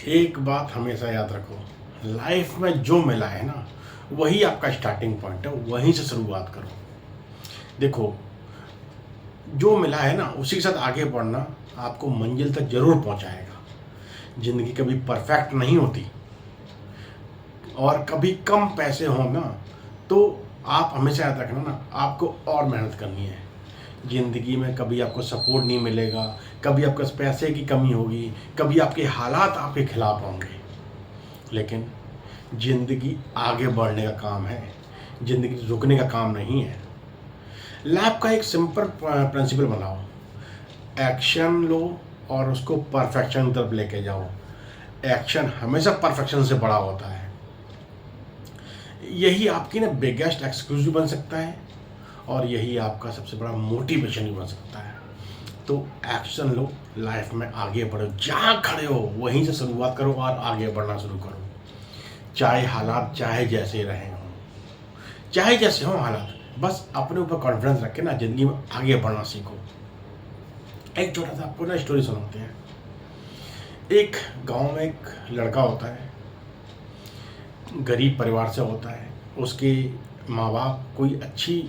एक बात हमेशा याद रखो, लाइफ में जो मिला है ना, वही आपका स्टार्टिंग पॉइंट है, वहीं से शुरुआत करो। देखो, जो मिला है ना उसी के साथ आगे बढ़ना आपको मंजिल तक ज़रूर पहुंचाएगा। ज़िंदगी कभी परफेक्ट नहीं होती, और कभी कम पैसे हों ना, तो आप हमेशा याद रखना ना, आपको और मेहनत करनी है। ज़िंदगी में कभी आपको सपोर्ट नहीं मिलेगा, कभी आपके पास पैसे की कमी होगी, कभी आपके हालात आपके खिलाफ होंगे, लेकिन ज़िंदगी आगे बढ़ने का काम है, ज़िंदगी रुकने का काम नहीं है। लाइफ का एक सिंपल प्रिंसिपल बनाओ, एक्शन लो और उसको परफेक्शन की तरफ लेके जाओ। एक्शन हमेशा परफेक्शन से बड़ा होता है। यही आपकी ना बिगेस्ट एक्सक्यूज भी बन सकता है, और यही आपका सबसे बड़ा मोटिवेशन भी बन सकता है। तो एक्शन लो, लाइफ में आगे बढ़ो, जहाँ खड़े हो वहीं से शुरुआत करो और आगे बढ़ना शुरू करो। चाहे हालात चाहे जैसे रहे हों, चाहे जैसे हों हालात, बस अपने ऊपर कॉन्फिडेंस रख के ना ज़िंदगी में आगे बढ़ना सीखो। एक छोटा सा आपको ना स्टोरी सुनाते हैं। एक गांव में एक लड़का होता है, गरीब परिवार से होता है। उसके माँ बाप कोई अच्छी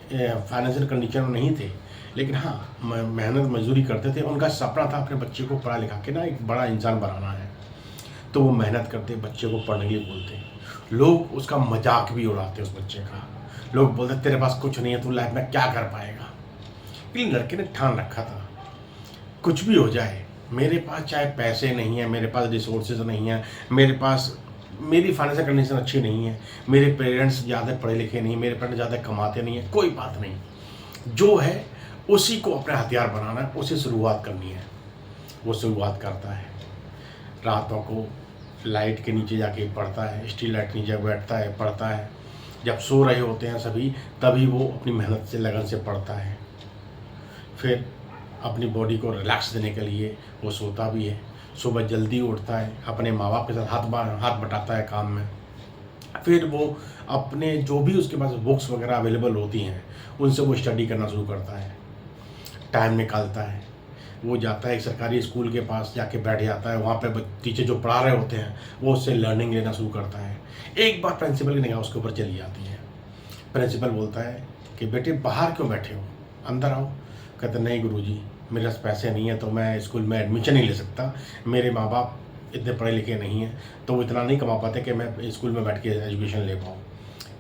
फाइनेंशियल कंडीशन में नहीं थे, लेकिन हाँ मेहनत मजदूरी करते थे। उनका सपना था अपने बच्चे को पढ़ा लिखा के ना एक बड़ा इंसान बनाना है। तो वो मेहनत करते, बच्चे को पढ़ने के लिए बोलते। लोग उसका मजाक भी उड़ाते उस बच्चे का। लोग बोलते तेरे पास कुछ नहीं है, तू लाइफ में क्या कर पाएगा। लेकिन लड़के ने ठान रखा था, कुछ भी हो जाए, मेरे पास चाहे पैसे नहीं है, मेरे पास रिसोर्सेज नहीं है, मेरे पास मेरी फाइनेंशियल कंडीशन अच्छी नहीं है, मेरे पेरेंट्स ज़्यादा पढ़े लिखे नहीं, मेरे पेरेंट्स ज़्यादा कमाते नहीं है, कोई बात नहीं, जो है उसी को अपना हथियार बनाना है, उसे शुरुआत करनी है। वो शुरुआत करता है, रातों को लाइट के नीचे जाके पढ़ता है, स्ट्रीट लाइट के नीचे बैठता है, पढ़ता है। जब सो रहे होते हैं सभी, तभी वो अपनी मेहनत से लगन से पढ़ता है। फिर अपनी बॉडी को रिलैक्स देने के लिए वो सोता भी है। सुबह जल्दी उठता है, अपने माँ बाप के साथ हाथ बटाता है काम में। फिर वो अपने जो भी उसके पास बुक्स वगैरह अवेलेबल होती हैं, उनसे वो स्टडी करना शुरू करता है। टाइम निकालता है, वो जाता है एक सरकारी स्कूल के पास, जाके बैठ जाता है। वहाँ पे टीचर जो पढ़ा रहे होते हैं वो उससे लर्निंग लेना शुरू करता है। एक बार प्रिंसिपल की निगाह उसके ऊपर चली जाती है। प्रिंसिपल बोलता है कि बेटे बाहर क्यों बैठे हो, अंदर आओ। कहते नहीं गुरुजी, मेरे पास पैसे नहीं है तो मैं स्कूल में एडमिशन नहीं ले सकता। मेरे माँ बाप इतने पढ़े लिखे नहीं हैं, तो वो इतना नहीं कमा पाते कि मैं स्कूल में बैठ के एजुकेशन ले पाऊँ।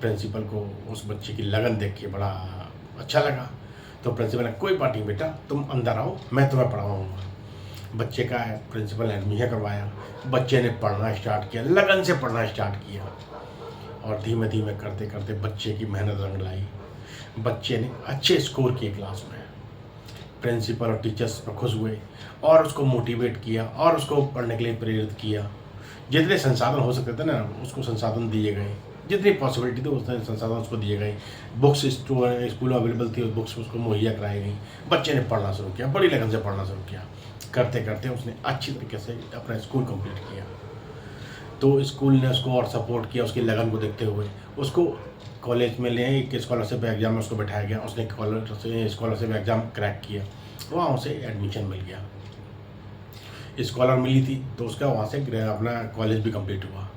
प्रिंसिपल को उस बच्चे की लगन देख के बड़ा अच्छा लगा। तो प्रिंसिपल ने कोई बात नहीं बेटा, तुम अंदर आओ, मैं तुम्हें पढ़ाऊँगा। बच्चे का प्रिंसिपल ने एडमिशन करवाया। बच्चे ने पढ़ना स्टार्ट किया, लगन से पढ़ना स्टार्ट किया, और धीमे धीमे करते करते बच्चे की मेहनत रंग लाई। बच्चे ने अच्छे स्कोर किए क्लास में। प्रिंसिपल और टीचर्स पर खुश हुए और उसको मोटिवेट किया और उसको पढ़ने के लिए प्रेरित किया। जितने संसाधन हो सकते थे ना, उसको संसाधन दिए गए। जितनी पॉसिबिलिटी थी उतने संसाधन उसको दिए गए। बुक्स स्कूल में अवेलेबल थी, बुक्स उसको मुहैया कराई गई। बच्चे ने पढ़ना शुरू किया, बड़ी लगन से पढ़ना शुरू किया। करते करते उसने अच्छी तरीके से अपना स्कूल कंप्लीट किया। तो स्कूल ने उसको और सपोर्ट किया, उसकी लगन को देखते हुए उसको कॉलेज में ले एक स्कॉलरशिप एग्ज़ाम में उसको बैठाया गया। उसने स्कॉलरशिप एग्ज़ाम क्रैक किया, वहाँ उसे एडमिशन मिल गया। स्कॉलर मिली थी तो उसका वहाँ से अपना कॉलेज भी कंप्लीट हुआ।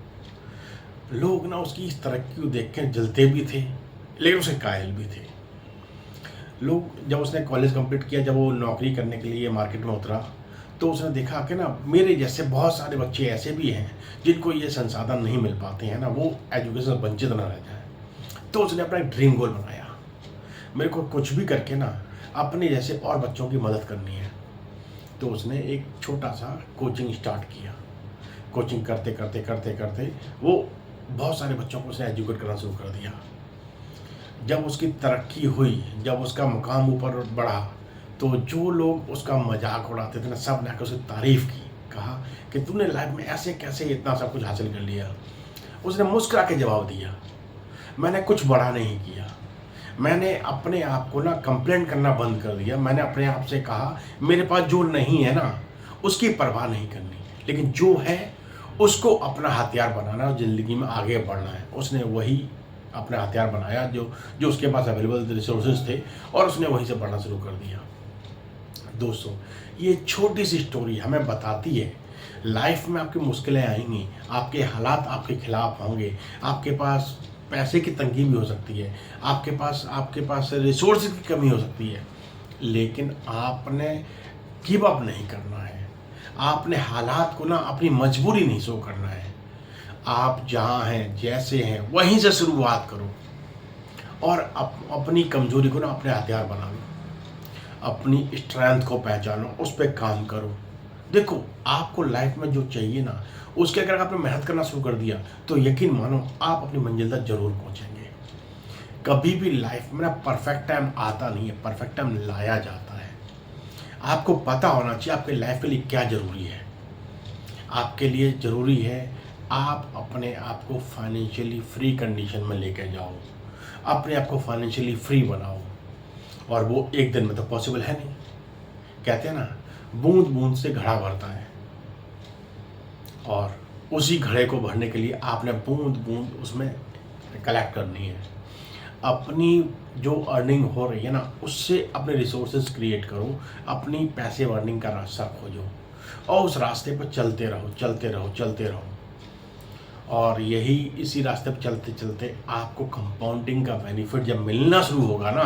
लोग ना उसकी इस तरक्की को देख के जलते भी थे, लेकिन उसे कायल भी थे। लोग जब उसने कॉलेज कंप्लीट किया, जब वो नौकरी करने के लिए मार्केट में उतरा, तो उसने देखा कि ना मेरे जैसे बहुत सारे बच्चे ऐसे भी हैं जिनको ये संसाधन नहीं मिल पाते हैं ना, वो एजुकेशन से वंचित ना रह जाए। तो उसने अपना एक ड्रीम गोल बनाया, मेरे को कुछ भी करके ना अपने जैसे और बच्चों की मदद करनी है। तो उसने एक छोटा सा कोचिंग स्टार्ट किया। कोचिंग करते करते करते करते वो बहुत सारे बच्चों को उसने एजुकेट करना शुरू कर दिया। जब उसकी तरक्की हुई, जब उसका मुकाम ऊपर बढ़ा, तो जो लोग उसका मजाक उड़ाते थे ना, सब ने आकर उसकी तारीफ़ की। कहा कि तूने लाइफ में ऐसे कैसे इतना सब कुछ हासिल कर लिया। उसने मुस्कुरा के जवाब दिया, मैंने कुछ बड़ा नहीं किया। मैंने अपने आप को ना कंप्लेंट करना बंद कर दिया। मैंने अपने आप से कहा मेरे पास जो नहीं है ना उसकी परवाह नहीं करनी, लेकिन जो है उसको अपना हथियार बनाना और ज़िंदगी में आगे बढ़ना है। उसने वही अपना हथियार बनाया जो जो उसके पास अवेलेबल रिसोर्सेज थे, और उसने वहीं से बढ़ना शुरू कर दिया। दोस्तों, ये छोटी सी स्टोरी हमें बताती है लाइफ में आपकी मुश्किलें आएंगी, आपके हालात आपके खिलाफ होंगे, आपके पास पैसे की तंगी भी हो सकती है, आपके पास रिसोर्स की कमी हो सकती है, लेकिन आपने गिव अप नहीं करना है। आपने हालात को ना अपनी मजबूरी नहीं शो करना है। आप जहाँ हैं, जैसे हैं, वहीं से शुरुआत करो और अपनी कमजोरी को ना अपने हथियार बना लो। अपनी स्ट्रेंथ को पहचानो, उस पर काम करो। देखो, आपको लाइफ में जो चाहिए ना, उसके अगर आपने मेहनत करना शुरू कर दिया तो यकीन मानो आप अपनी मंजिल तक जरूर पहुंचेंगे। कभी भी लाइफ में ना परफेक्ट टाइम आता नहीं है, परफेक्ट टाइम लाया जाता है। आपको पता होना चाहिए आपके लाइफ के लिए क्या ज़रूरी है। आपके लिए ज़रूरी है आप अपने आप को फाइनेंशियली फ्री कंडीशन में लेकर जाओ, अपने आप को फाइनेंशियली फ्री बनाओ। और वो एक दिन में तो पॉसिबल है नहीं। कहते हैं ना, बूंद बूंद से घड़ा भरता है, और उसी घड़े को भरने के लिए आपने बूंद बूंद उसमें कलेक्ट करनी है। अपनी जो अर्निंग हो रही है ना, उससे अपने रिसोर्सेज क्रिएट करो, अपनी पैसे अर्निंग का रास्ता खोजो और उस रास्ते पर चलते रहो, चलते रहो, चलते रहो। और यही इसी रास्ते पर चलते चलते आपको कंपाउंडिंग का बेनिफिट जब मिलना शुरू होगा ना,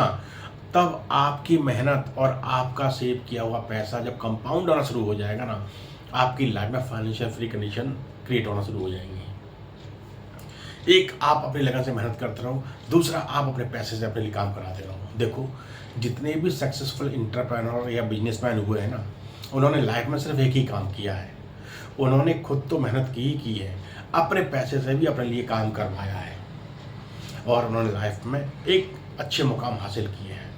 तब आपकी मेहनत और आपका सेव किया हुआ पैसा जब कंपाउंड होना शुरू हो जाएगा ना, आपकी लाइफ में फाइनेंशियल फ्री कंडीशन क्रिएट होना शुरू हो जाएंगी। एक, आप अपनी लगन से मेहनत करते रहो, दूसरा आप अपने पैसे से अपने लिए काम कराते रहो। देखो, जितने भी सक्सेसफुल इंटरप्रेन्योर या बिजनेसमैन हुए हैं ना, उन्होंने लाइफ में सिर्फ एक ही काम किया है। उन्होंने खुद तो मेहनत की है, अपने पैसे से भी अपने लिए काम करवाया है, और उन्होंने लाइफ में एक अच्छे मुकाम हासिल किए हैं।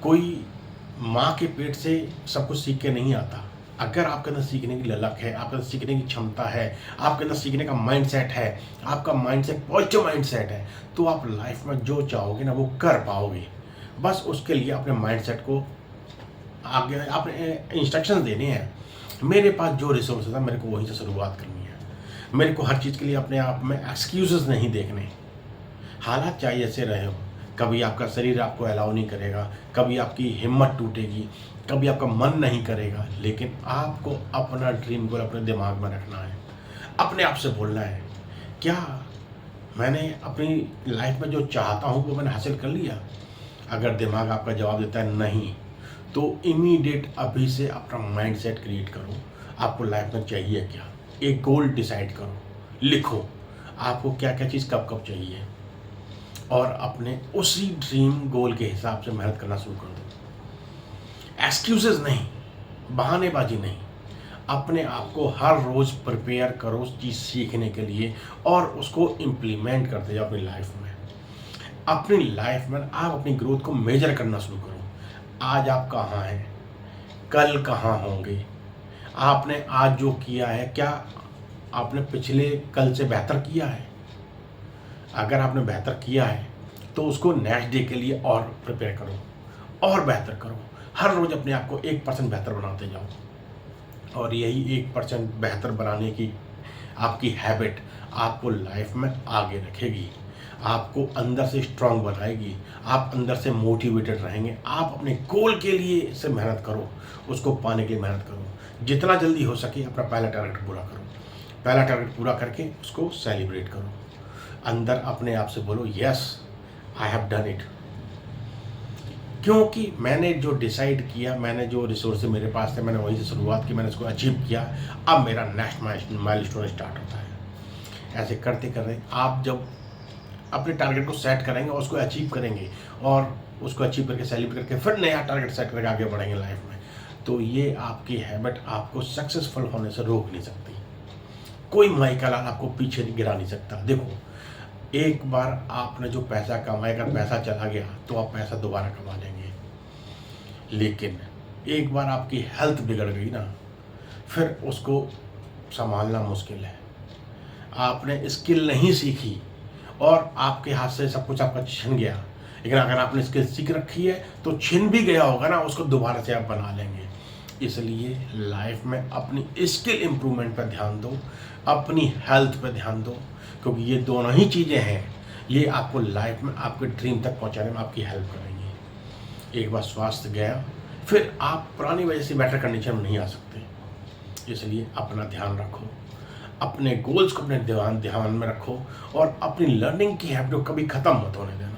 कोई माँ के पेट से सब कुछ सीख के नहीं आता। अगर आपके अंदर सीखने की ललक है, आपके अंदर सीखने की क्षमता है, आपके अंदर सीखने का माइंडसेट है, आपका माइंडसेट पॉजिटिव माइंडसेट है, तो आप लाइफ में जो चाहोगे ना वो कर पाओगे। बस उसके लिए अपने माइंडसेट को आगे आपने इंस्ट्रक्शन देने हैं। मेरे पास जो रिसोर्सेज है, मेरे को वहीं से शुरुआत करनी है। मेरे को हर चीज़ के लिए अपने आप में एक्सक्यूजेस नहीं देखने। हालात चाहे ऐसे रहे हो, कभी आपका शरीर आपको अलाउ नहीं करेगा, कभी आपकी हिम्मत टूटेगी, कभी आपका मन नहीं करेगा, लेकिन आपको अपना ड्रीम गोल अपने दिमाग में रखना है। अपने आप से बोलना है, क्या मैंने अपनी लाइफ में जो चाहता हूँ वो मैंने हासिल कर लिया? अगर दिमाग आपका जवाब देता है नहीं, तो इमीडिएट अभी से अपना माइंड सेट क्रिएट करो। आपको लाइफ में चाहिए क्या, एक गोल डिसाइड करो, लिखो आपको क्या क्या चीज़ कब कब चाहिए, और अपने उसी ड्रीम गोल के हिसाब से मेहनत करना शुरू कर दो। एक्सक्यूजेस नहीं, बहानेबाजी नहीं। अपने आप को हर रोज़ प्रिपेयर करो उस चीज़ सीखने के लिए, और उसको इम्प्लीमेंट करते जाओ अपनी लाइफ में। अपनी लाइफ में आप अपनी ग्रोथ को मेजर करना शुरू करो। आज आप कहाँ हैं, कल कहाँ होंगे। आपने आज जो किया है, क्या आपने पिछले कल से बेहतर किया है? अगर आपने बेहतर किया है तो उसको नेक्स्ट डे के लिए और प्रिपेयर करो और बेहतर करो। हर रोज़ अपने आप को 1% बेहतर बनाते जाओ, और यही 1% बेहतर बनाने की आपकी हैबिट आपको लाइफ में आगे रखेगी, आपको अंदर से स्ट्रांग बनाएगी, आप अंदर से मोटिवेटेड रहेंगे। आप अपने गोल के लिए से मेहनत करो, उसको पाने के लिए मेहनत करो। जितना जल्दी हो सके अपना पहला टारगेट पूरा करो, पहला टारगेट पूरा करके उसको सेलिब्रेट करो। अंदर अपने आप से बोलो, yes I have done it, क्योंकि मैंने जो डिसाइड किया, मैंने जो रिसोर्स मेरे पास थे, मैंने वहीं से शुरुआत की, मैंने इसको अचीव किया। अब मेरा नेक्स्ट माइलस्टोन स्टार्ट होता है। ऐसे करते करते आप जब अपने टारगेट को सेट करेंगे और उसको अचीव करेंगे, और उसको अचीव करके सेलिब्रेट करके फिर नया टारगेट सेट करके आगे बढ़ेंगे लाइफ में, तो ये आपकी हैबिट आपको सक्सेसफुल होने से रोक नहीं सकती। कोई माई का लाल आपको पीछे गिरा नहीं सकता। देखो, एक बार आपने जो पैसा कमाया, अगर पैसा चला गया तो आप पैसा दोबारा कमा लेंगे, लेकिन एक बार आपकी हेल्थ बिगड़ गई ना, फिर उसको संभालना मुश्किल है। आपने स्किल नहीं सीखी और आपके हाथ से सब कुछ आपका छिन गया, लेकिन अगर आपने स्किल सीख रखी है तो छिन भी गया होगा ना, उसको दोबारा से आप बना लेंगे। इसलिए लाइफ में अपनी स्किल इम्प्रूवमेंट पर ध्यान दो, अपनी हेल्थ पर ध्यान दो, क्योंकि ये दोनों ही चीज़ें हैं, ये आपको लाइफ में आपके ड्रीम तक पहुंचाने में आपकी हेल्प करेंगी। एक बार स्वास्थ्य गया, फिर आप पुरानी वजह से बेटर कंडीशन में नहीं आ सकते। इसलिए अपना ध्यान रखो, अपने गोल्स को अपने ध्यान में रखो और अपनी लर्निंग की हैबिट को कभी ख़त्म मत होने देना।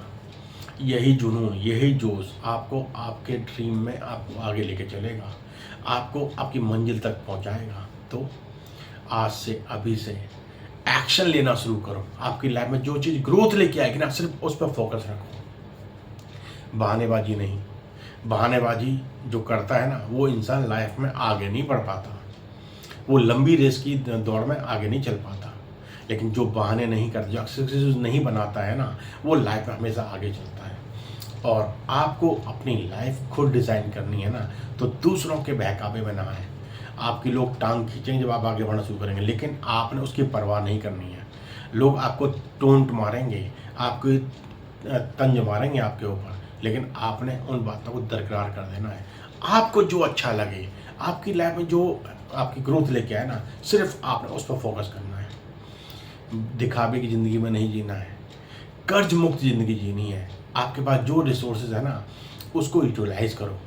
यही जुनून, यही जोश आपको आपके ड्रीम में आपको आगे लेके चलेगा, आपको आपकी मंजिल तक पहुंचाएगा। तो आज से, अभी से एक्शन लेना शुरू करो। आपकी लाइफ में जो चीज़ ग्रोथ लेके आएगी ना, सिर्फ उस पर फोकस रखो, बहानेबाजी नहीं। बहानेबाजी जो करता है ना, वो इंसान लाइफ में आगे नहीं बढ़ पाता, वो लंबी रेस की दौड़ में आगे नहीं चल पाता। लेकिन जो बहाने नहीं करता, जो एक्सक्यूज नहीं बनाता है ना, वो लाइफ में हमेशा आगे चलता है। और आपको अपनी लाइफ खुद डिज़ाइन करनी है ना, तो दूसरों के बहकावे में ना आए। आपकी लोग टांग खींचेंगे जब आप आगे बढ़ना शुरू करेंगे, लेकिन आपने उसकी परवाह नहीं करनी है। लोग आपको टोंट मारेंगे, आपको तंज मारेंगे आपके ऊपर, लेकिन आपने उन बातों को दरकिरार कर देना है। आपको जो अच्छा लगे, आपकी लाइफ में जो आपकी ग्रोथ लेके आए ना, सिर्फ आपने उस पर फोकस करना है। दिखावे की ज़िंदगी में नहीं जीना है, कर्ज मुक्त ज़िंदगी जीनी है। आपके पास जो रिसोर्सेज है ना, उसको यूटिलाइज करो।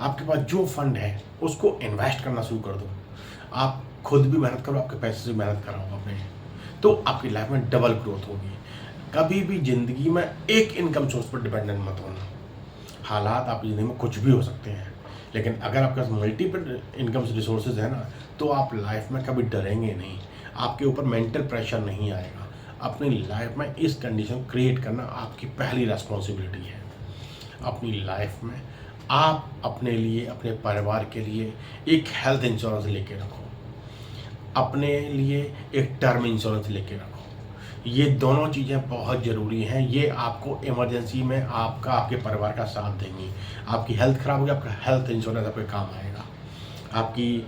आपके पास जो फंड है उसको इन्वेस्ट करना शुरू कर दो। आप खुद भी मेहनत करो, आपके पैसे से मेहनत कराओ अपने, तो आपकी लाइफ में डबल ग्रोथ होगी। कभी भी ज़िंदगी में एक इनकम सोर्स पर डिपेंडेंट मत होना। हालात आपकी ज़िंदगी में कुछ भी हो सकते हैं, लेकिन अगर आपके पास मल्टीपल इनकम रिसोर्सेज है ना, तो आप लाइफ में कभी डरेंगे नहीं, आपके ऊपर मेंटल प्रेशर नहीं आएगा। अपनी लाइफ में इस कंडीशन क्रिएट करना आपकी पहली रिस्पॉन्सिबिलिटी है। अपनी लाइफ में आप अपने लिए, अपने परिवार के लिए एक हेल्थ इंश्योरेंस लेके रखो, अपने लिए एक टर्म इंश्योरेंस लेके रखो। ये दोनों चीज़ें बहुत ज़रूरी हैं। ये आपको इमरजेंसी में आपके परिवार का साथ देंगी। आपकी हेल्थ ख़राब होगी, आपका हेल्थ इंश्योरेंस आपके काम आएगा। आपकी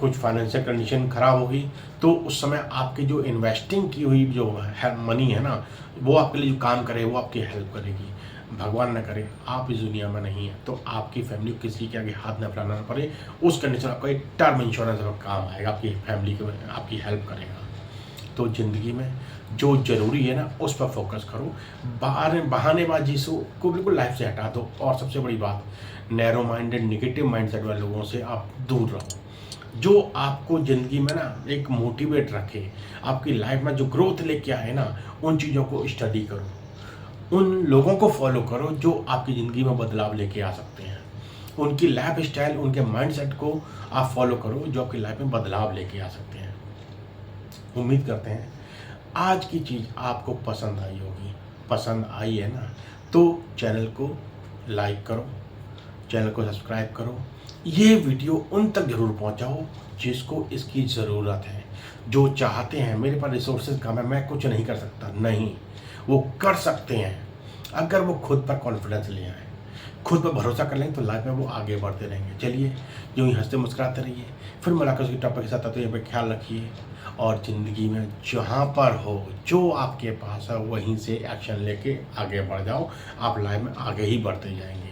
कुछ फाइनेंशियल कंडीशन ख़राब होगी, तो उस समय आपकी जो इन्वेस्टिंग की हुई जो है मनी है ना, वो आपके लिए जो काम करे वो आपकी हेल्प करेगी। भगवान न करे आप इस दुनिया में नहीं है, तो आपकी फैमिली को किसी के आगे हाथ न फैलाना पड़े, उस कंडीशन आपका एक टर्म इंश्योरेंस का काम आएगा, आपकी फैमिली को आपकी हेल्प करेगा। तो ज़िंदगी में जो ज़रूरी है ना, उस पर फोकस करो। बहानेबाजी को बिल्कुल लाइफ से हटा दो। और सबसे बड़ी बात, नैरो माइंडेड, नेगेटिव माइंडसेट वाले लोगों से आप दूर रहो। जो आपको ज़िंदगी में ना एक मोटिवेट रखे, आपकी लाइफ में जो ग्रोथ लेके आए ना, उन चीज़ों को स्टडी करो, उन लोगों को फॉलो करो जो आपकी ज़िंदगी में बदलाव लेके आ सकते हैं। उनकी लाइफ स्टाइल, उनके माइंडसेट को आप फॉलो करो जो आपकी लाइफ में बदलाव लेके आ सकते हैं। उम्मीद करते हैं आज की चीज़ आपको पसंद आई होगी। पसंद आई है ना, तो चैनल को लाइक करो, चैनल को सब्सक्राइब करो। ये वीडियो उन तक ज़रूर पहुंचाओ जिसको इसकी ज़रूरत है, जो चाहते हैं मेरे पास रिसोर्सेज कम है, मैं कुछ नहीं कर सकता। नहीं, वो कर सकते हैं अगर वो खुद पर कॉन्फिडेंस ले आए, खुद पर भरोसा कर लें, तो लाइफ में वो आगे बढ़ते रहेंगे। चलिए, यूँ ही हंसते मुस्कुराते रहिए। फिर मुलाकात उसकी टॉपिक के साथ आते हैं। ख्याल रखिए और ज़िंदगी में जहाँ पर हो, जो आपके पास है, वहीं से एक्शन लेके आगे बढ़ जाओ। आप लाइफ में आगे ही बढ़ते जाएंगे।